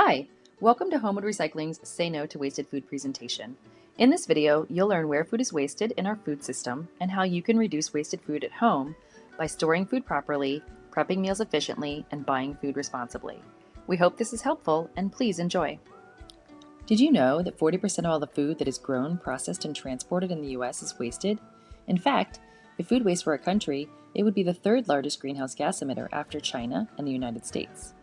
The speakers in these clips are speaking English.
Hi, welcome to Homewood Recycling's Say No to Wasted Food presentation. In this video, you'll learn where food is wasted in our food system and how you can reduce wasted food at home by storing food properly, prepping meals efficiently, and buying food responsibly. We hope this is helpful, and please enjoy. Did you know that 40% of all the food that is grown, processed, and transported in the US is wasted? In fact, if food waste were a country, it would be the third largest greenhouse gas emitter after China and the United States.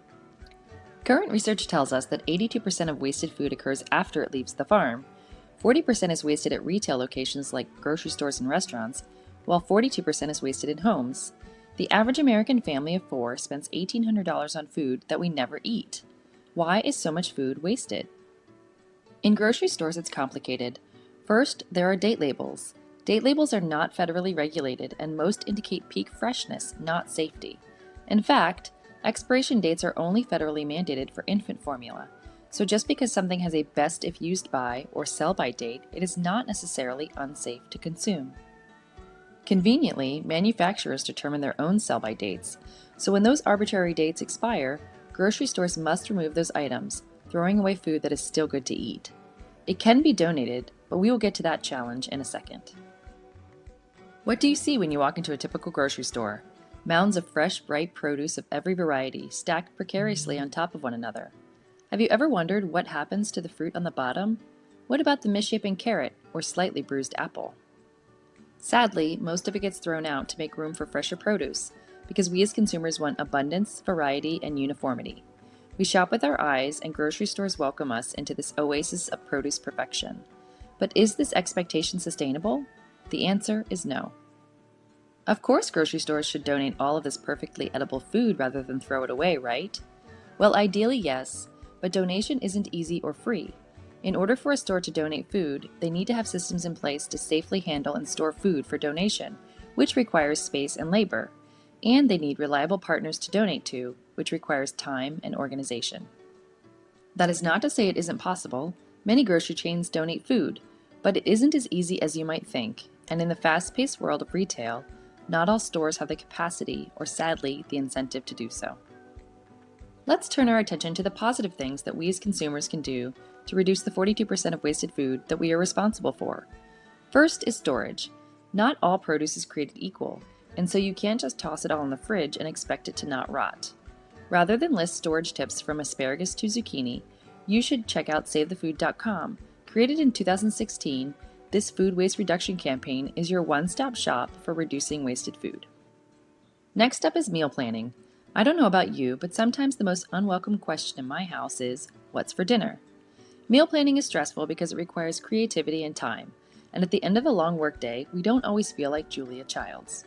Current research tells us that 82% of wasted food occurs after it leaves the farm, 40% is wasted at retail locations like grocery stores and restaurants, while 42% is wasted in homes. The average American family of four spends $1,800 on food that we never eat. Why is so much food wasted? In grocery stores, it's complicated. First, there are date labels. Date labels are not federally regulated, and most indicate peak freshness, not safety. In fact, expiration dates are only federally mandated for infant formula, so just because something has a best if used by or sell by date, it is not necessarily unsafe to consume. Conveniently, manufacturers determine their own sell by dates, so when those arbitrary dates expire, grocery stores must remove those items, throwing away food that is still good to eat. It can be donated, but we will get to that challenge in a second. What do you see when you walk into a typical grocery store? Mounds of fresh, ripe produce of every variety stacked precariously on top of one another. Have you ever wondered what happens to the fruit on the bottom? What about the misshapen carrot or slightly bruised apple? Sadly, most of it gets thrown out to make room for fresher produce, because we as consumers want abundance, variety, and uniformity. We shop with our eyes, and grocery stores welcome us into this oasis of produce perfection. But is this expectation sustainable? The answer is no. Of course, grocery stores should donate all of this perfectly edible food rather than throw it away, right? Well, ideally, yes, but donation isn't easy or free. In order for a store to donate food, they need to have systems in place to safely handle and store food for donation, which requires space and labor. And they need reliable partners to donate to, which requires time and organization. That is not to say it isn't possible. Many grocery chains donate food, but it isn't as easy as you might think, and in the fast-paced world of retail, not all stores have the capacity or, sadly, the incentive to do so. Let's turn our attention to the positive things that we as consumers can do to reduce the 42% of wasted food that we are responsible for. First is storage. Not all produce is created equal, and so you can't just toss it all in the fridge and expect it to not rot. Rather than list storage tips from asparagus to zucchini, you should check out SaveTheFood.com. Created in 2016, this food waste reduction campaign is your one-stop shop for reducing wasted food. Next up is meal planning. I don't know about you, but sometimes the most unwelcome question in my house is, what's for dinner? Meal planning is stressful because it requires creativity and time, and at the end of a long workday, we don't always feel like Julia Childs.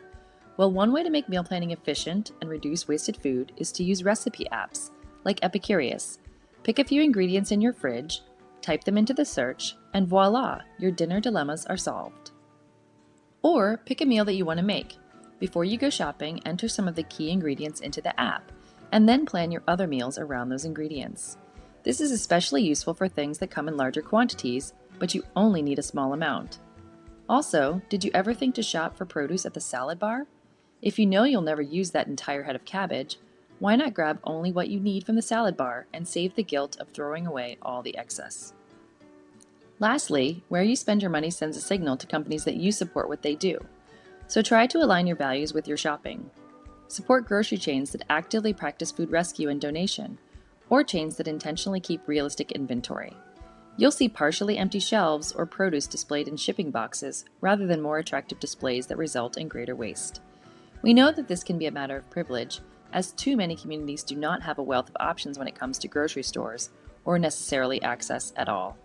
Well, one way to make meal planning efficient and reduce wasted food is to use recipe apps, like Epicurious. Pick a few ingredients in your fridge, type them into the search, and voila, your dinner dilemmas are solved. Or pick a meal that you want to make. Before you go shopping, enter some of the key ingredients into the app, and then plan your other meals around those ingredients. This is especially useful for things that come in larger quantities, but you only need a small amount. Also, did you ever think to shop for produce at the salad bar? If you know you'll never use that entire head of cabbage, why not grab only what you need from the salad bar and save the guilt of throwing away all the excess? Lastly, where you spend your money sends a signal to companies that you support what they do. So try to align your values with your shopping. Support grocery chains that actively practice food rescue and donation, or chains that intentionally keep realistic inventory. You'll see partially empty shelves or produce displayed in shipping boxes rather than more attractive displays that result in greater waste. We know that this can be a matter of privilege, as too many communities do not have a wealth of options when it comes to grocery stores, or necessarily access at all.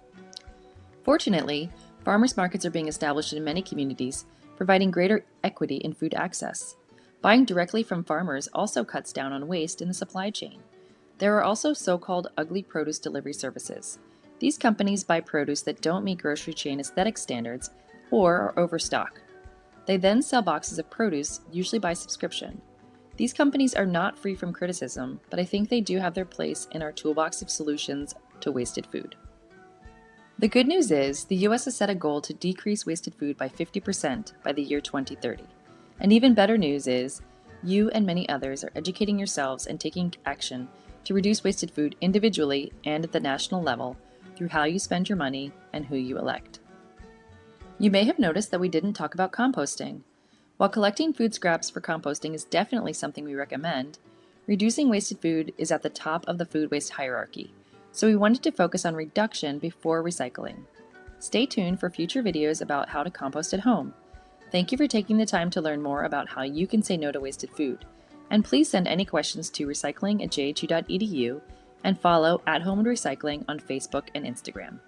Fortunately, farmers markets are being established in many communities, providing greater equity in food access. Buying directly from farmers also cuts down on waste in the supply chain. There are also so-called ugly produce delivery services. These companies buy produce that don't meet grocery chain aesthetic standards or are overstock. They then sell boxes of produce, usually by subscription. These companies are not free from criticism, but I think they do have their place in our toolbox of solutions to wasted food. The good news is the US has set a goal to decrease wasted food by 50% by the year 2030. And even better news is you and many others are educating yourselves and taking action to reduce wasted food individually and at the national level through how you spend your money and who you elect. You may have noticed that we didn't talk about composting. While collecting food scraps for composting is definitely something we recommend, reducing wasted food is at the top of the food waste hierarchy, so we wanted to focus on reduction before recycling. Stay tuned for future videos about how to compost at home. Thank you for taking the time to learn more about how you can say no to wasted food. And please send any questions to recycling@jhu.edu and follow @HomeWoodRecycling on Facebook and Instagram.